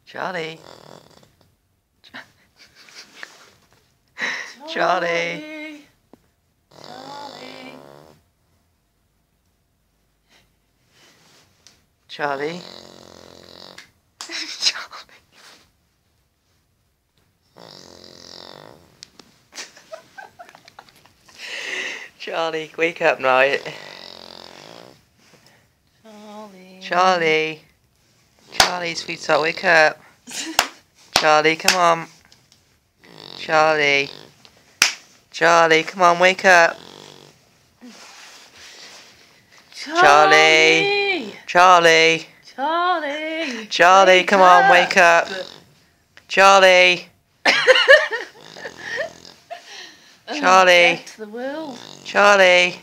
Charlie. Charlie. Charlie. Charlie, wake up now. Charlie. Charlie, sweetheart, wake up. Charlie, come on. Charlie. Charlie, come on, wake up. Charlie. Charlie. Charlie. Charlie, come on, wake up. Charlie. Charlie. The world. Charlie.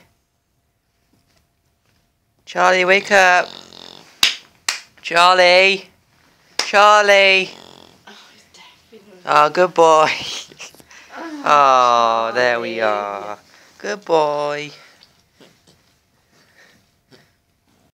Charlie, wake up. Charlie. Charlie. Oh, good boy. Oh, there we are. Good boy.